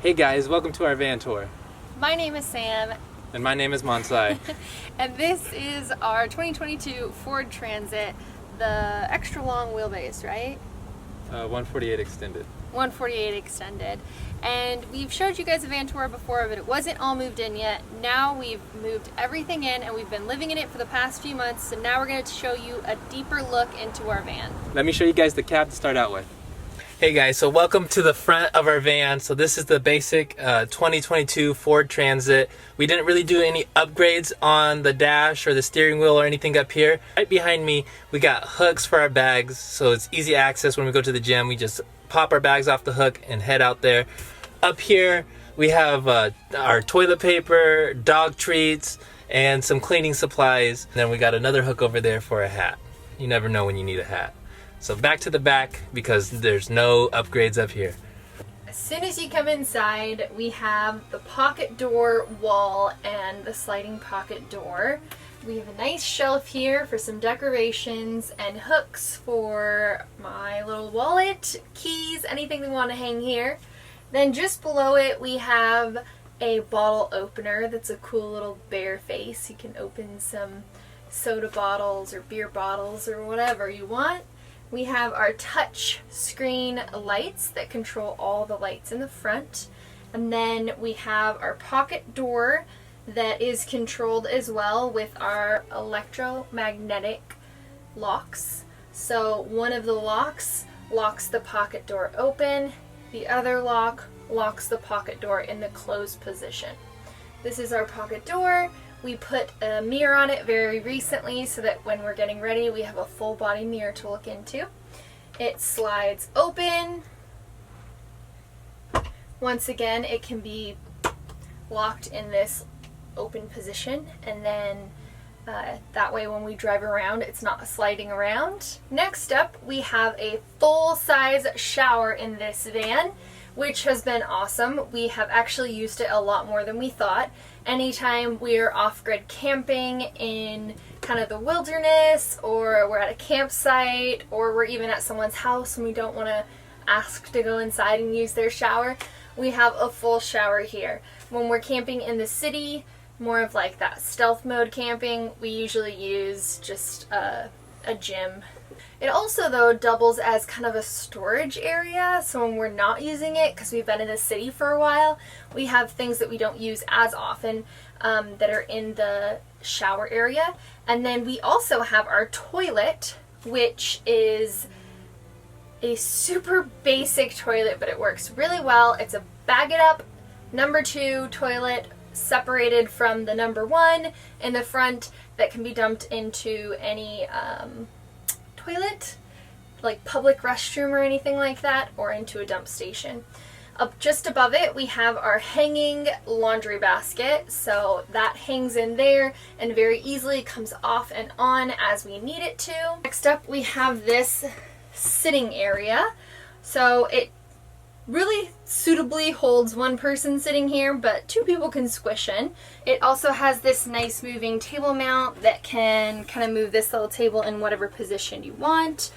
Hey guys, welcome to our van tour. My name is Sam, And my name is Monsai. and this is our 2022 Ford Transit, the extra long wheelbase, right? 148 extended. 148 extended. And we've showed you guys a van tour before, but it wasn't all moved in yet. Now we've moved everything in, and we've been living in it for the past few months, so now we're going to show you a deeper look into our van. Let me show you guys the cab to start out with. Hey guys, so welcome to the front of our van. So this is the basic 2022 Ford Transit. We didn't really do any upgrades on the dash or the steering wheel or anything up here. Right behind me, we got hooks for our bags, so it's easy access when we go to the gym. We just pop our bags off the hook and head out there. Up here, we have our toilet paper, dog treats, and some cleaning supplies. And then we got another hook over there for a hat. You never know when you need a hat. So back to the back because there's no upgrades up here. As soon as you come inside, we have the pocket door wall and the sliding pocket door. We have a nice shelf here for some decorations and hooks for my little wallet, keys, anything we want to hang here. Then just below it, we have a bottle opener that's a cool little bear face. You can open some soda bottles or beer bottles or whatever you want. We have our touch screen lights that control all the lights in the front. And then we have our pocket door that is controlled as well with our electromagnetic locks. So one of the locks locks the pocket door open, the other lock locks the pocket door in the closed position. This is our pocket door. We put a mirror on it very recently so that when we're getting ready, we have a full body mirror to look into. It slides open. Once again, it can be locked in this open position, and then that way when we drive around, it's not sliding around. Next up, we have a full-size shower in this van, which has been awesome. We have actually used it a lot more than we thought. Anytime we're off-grid camping in kind of the wilderness, or we're at a campsite, or we're even at someone's house and we don't want to ask to go inside and use their shower, we have a full shower here. When we're camping in the city, more of like that stealth mode camping, we usually use just a gym. It also, though, doubles as kind of a storage area, so when we're not using it, because we've been in the city for a while, we have things that we don't use as often that are in the shower area. And then we also have our toilet, which is a super basic toilet, but it works really well. It's a bag it up number 2 toilet, separated from the number 1 in the front, that can be dumped into any toilet, like public restroom or anything like that, or into a dump station. Up just above it, we have our hanging laundry basket, so that hangs in there and very easily comes off and on as we need it to. Next up, we have this sitting area, so it really suitably holds one person sitting here, but 2 people can squish in. It also has this nice moving table mount that can kind of move this little table in whatever position you want.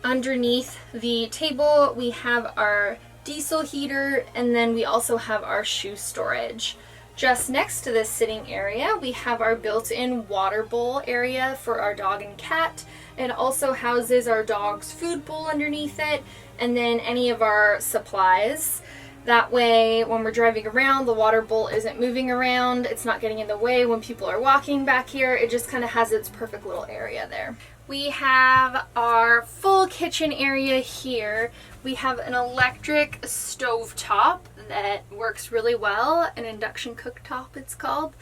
Underneath the table, we have our diesel heater, and then we also have our shoe storage. Just next to this sitting area, we have our built-in water bowl area for our dog and cat. It also houses our dog's food bowl underneath it, and then any of our supplies. That way, when we're driving around, the water bowl isn't moving around, it's not getting in the way when people are walking back here. It just kind of has its perfect little area there. We have our full kitchen area here. We have an electric stovetop that works really well, an induction cooktop it's called,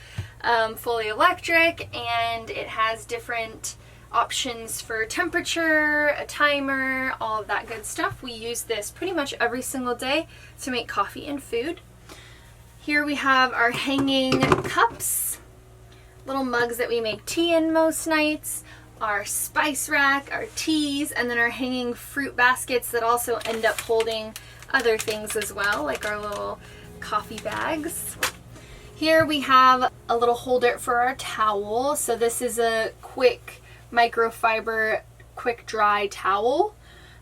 fully electric, and it has different options for temperature, a timer, all of that good stuff. We use this pretty much every single day to make coffee and food. Here we have our hanging cups, little mugs that we make tea in most nights, our spice rack, our teas, and then our hanging fruit baskets that also end up holding other things as well, like our little coffee bags. Here we have a little holder for our towel. So this is a quick microfiber quick dry towel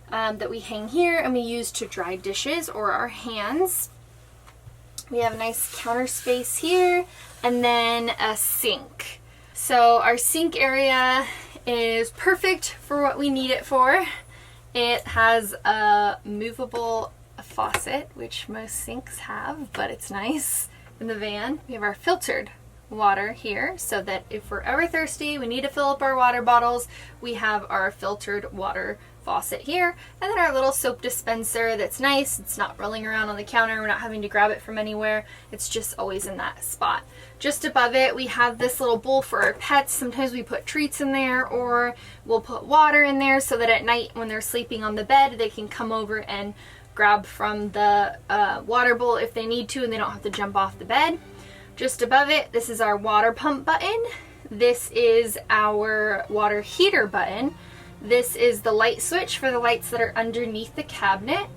that we hang here and we use to dry dishes or our hands. We have a nice counter space here, and then a sink. So our sink area is perfect for what we need it for. It has a movable faucet, which most sinks have, but it's nice in the van. We have our filtered water here, so that if we're ever thirsty, we need to fill up our water bottles, we have our filtered water faucet here, and then our little soap dispenser that's nice. It's not rolling around on the counter, we're not having to grab it from anywhere, it's just always in that spot. Just above it we have this little bowl for our pets. Sometimes we put treats in there, or we'll put water in there so that at night when they're sleeping on the bed they can come over and grab from the water bowl if they need to, and they don't have to jump off the bed. Just above it, this is our water pump button. This is our water heater button. This is the light switch for the lights that are underneath the cabinet.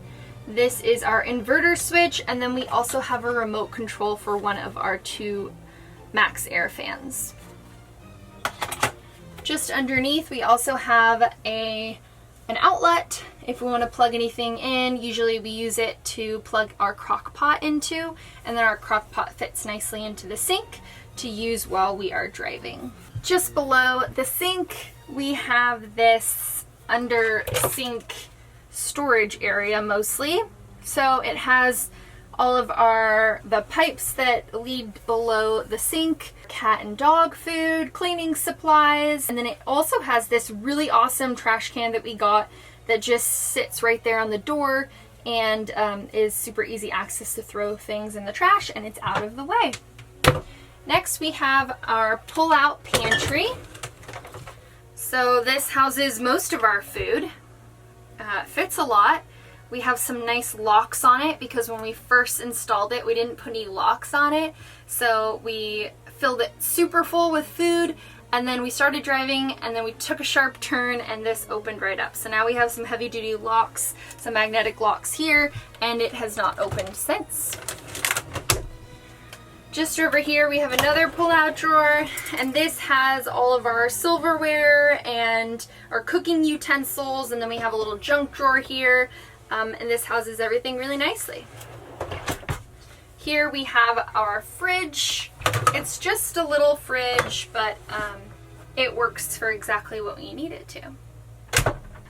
This is our inverter switch, and then we also have a remote control for one of our 2 Max Air fans. Just underneath we also have an outlet if we want to plug anything in. Usually we use it to plug our crock pot into, and then our crock pot fits nicely into the sink to use while we are driving. Just below the sink we have this under sink storage area mostly. So it has all of the pipes that lead below the sink, cat and dog food, cleaning supplies, and then it also has this really awesome trash can that we got that just sits right there on the door and is super easy access to throw things in the trash, and it's out of the way. Next we have our pull-out pantry. So this houses most of our food. Fits a lot. We have some nice locks on it because when we first installed it we didn't put any locks on it, so we filled it super full with food, and then we started driving and then we took a sharp turn and this opened right up. So now we have some heavy duty locks, some magnetic locks here, and it has not opened since. Just over here we have another pull-out drawer, and this has all of our silverware and our cooking utensils, and then we have a little junk drawer here, and this houses everything really nicely. Here we have our fridge. It's just a little fridge, but it works for exactly what we need it to.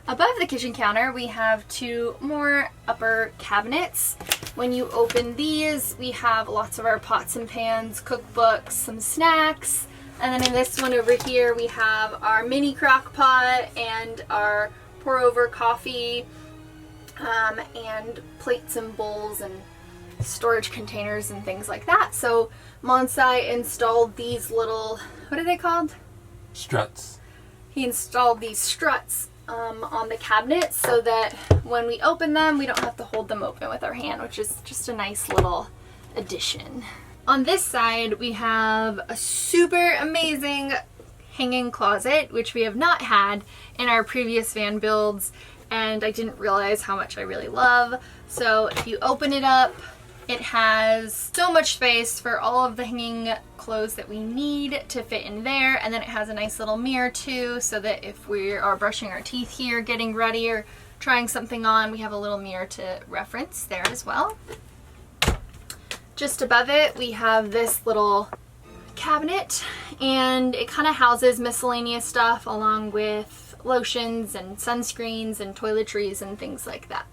Above the kitchen counter we have 2 more upper cabinets. When you open these we have lots of our pots and pans, cookbooks, some snacks, and then in this one over here we have our mini crock pot and our pour over coffee, and plates and bowls and storage containers and things like that. So Monsai installed these little, what are they called? Struts. He installed these struts on the cabinets so that when we open them we don't have to hold them open with our hand, which is just a nice little addition. On this side we have a super amazing hanging closet, which we have not had in our previous van builds, and I didn't realize how much I really love. So if you open it up, it has so much space for all of the hanging clothes that we need to fit in there, and then it has a nice little mirror too, so that if we are brushing our teeth here, getting ready, or trying something on, we have a little mirror to reference there as well. Just above it we have this little cabinet, and it kind of houses miscellaneous stuff along with lotions and sunscreens and toiletries and things like that.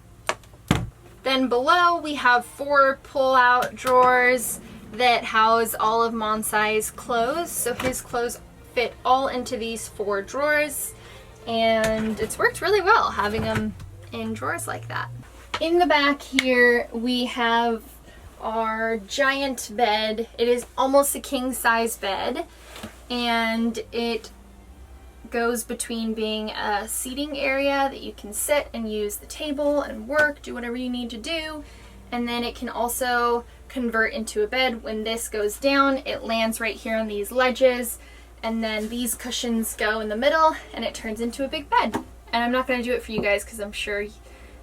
Then below we have 4 pull-out drawers that house all of Monsai's clothes. So his clothes fit all into these 4 drawers, and it's worked really well having them in drawers like that. In the back here we have our giant bed. It is almost a king-size bed, and it goes between being a seating area that you can sit and use the table and work, do whatever you need to do, and then it can also convert into a bed. When this goes down, it lands right here on these ledges, and then these cushions go in the middle and it turns into a big bed. And I'm not going to do it for you guys because I'm sure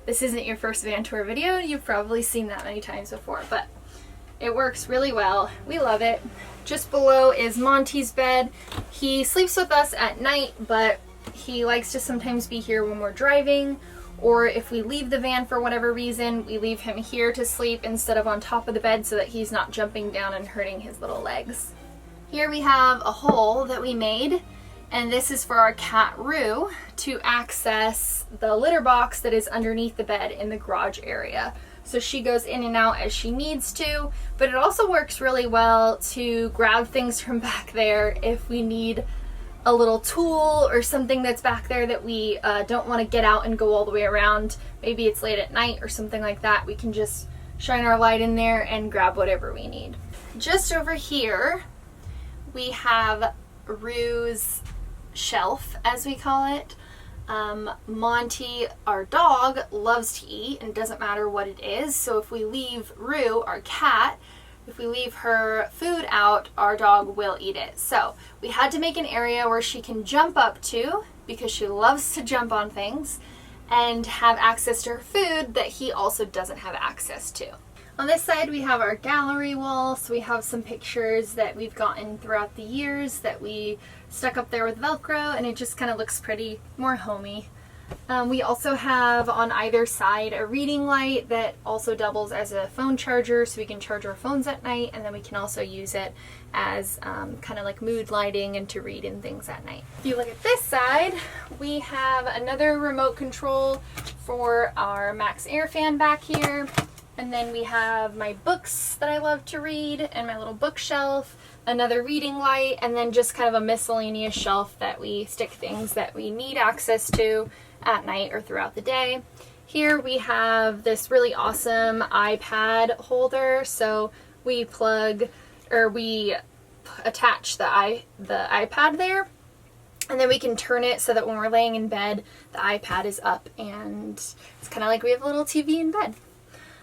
this isn't your first van tour video. You've probably seen that many times before, but it works really well. We love it. Just below is Monty's bed. He sleeps with us at night, but he likes to sometimes be here when we're driving, or if we leave the van for whatever reason, we leave him here to sleep instead of on top of the bed so that he's not jumping down and hurting his little legs. Here we have a hole that we made, and this is for our cat Rue to access the litter box that is underneath the bed in the garage area. So she goes in and out as she needs to, but it also works really well to grab things from back there if we need a little tool or something that's back there that we don't want to get out and go all the way around. Maybe it's late at night or something like that. We can just shine our light in there and grab whatever we need. Just over here, we have Rue's shelf, as we call it. Monty, our dog, loves to eat, and it doesn't matter what it is. So if we leave Rue, our cat, if we leave her food out, our dog will eat it. So we had to make an area where she can jump up to, because she loves to jump on things, and have access to her food that he also doesn't have access to. On this side we have our gallery wall, so we have some pictures that we've gotten throughout the years that we stuck up there with Velcro, and it just kind of looks pretty, more homey. We also have on either side a reading light that also doubles as a phone charger, so we can charge our phones at night, and then we can also use it as kind of like mood lighting and to read and things at night. If you look at this side, we have another remote control for our Max Air fan back here. And then we have my books that I love to read and my little bookshelf, another reading light, and then just kind of a miscellaneous shelf that we stick things that we need access to at night or throughout the day. Here we have this really awesome iPad holder. So we attach the iPad there, and then we can turn it so that when we're laying in bed, the iPad is up, and it's kind of like we have a little TV in bed.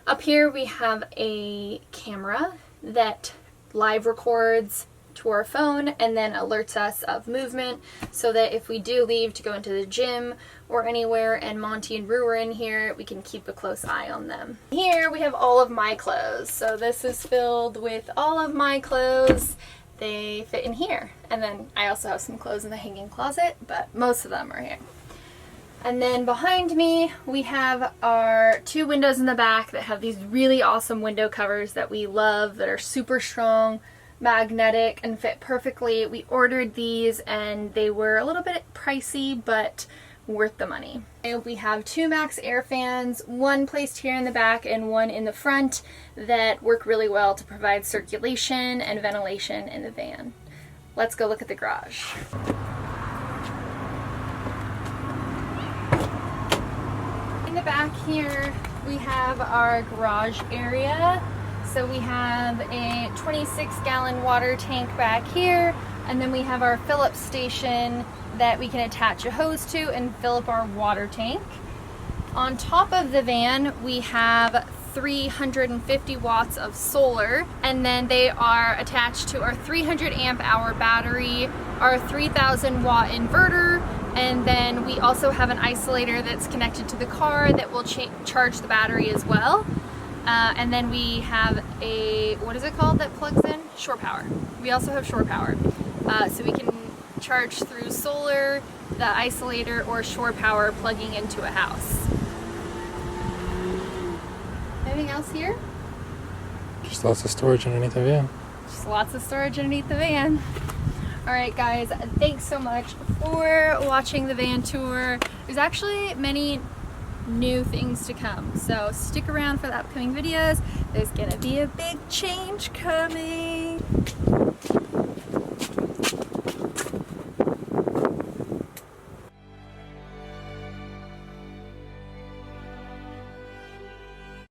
Up here we have a camera that live records to our phone and then alerts us of movement, so that if we do leave to go into the gym or anywhere and Monty and Rue are in here, we can keep a close eye on them. Here we have all of my clothes. So this is filled with all of my clothes. They fit in here. And then I also have some clothes in the hanging closet, but most of them are here. And then behind me, we have our two windows in the back that have these really awesome window covers that we love, that are super strong, magnetic, and fit perfectly. We ordered these and they were a little bit pricey, but worth the money. And we have two Max Air fans, one placed here in the back and one in the front, that work really well to provide circulation and ventilation in the van. Let's go look at the garage. In the back here we have our garage area. So we have a 26-gallon water tank back here, and then we have our fill-up station that we can attach a hose to and fill up our water tank. On top of the van we have 350 watts of solar, and then they are attached to our 300 amp hour battery, our 3000 watt inverter, and then we also have an isolator that's connected to the car that will charge the battery as well. And then we have a, what is it called that plugs in? Shore power. We also have shore power. So we can charge through solar, the isolator, or shore power plugging into a house. Anything else here? Just lots of storage underneath the van. Just lots of storage underneath the van. Alright guys, thanks so much for watching the van tour. There's actually many new things to come, so stick around for the upcoming videos. There's gonna be a big change coming.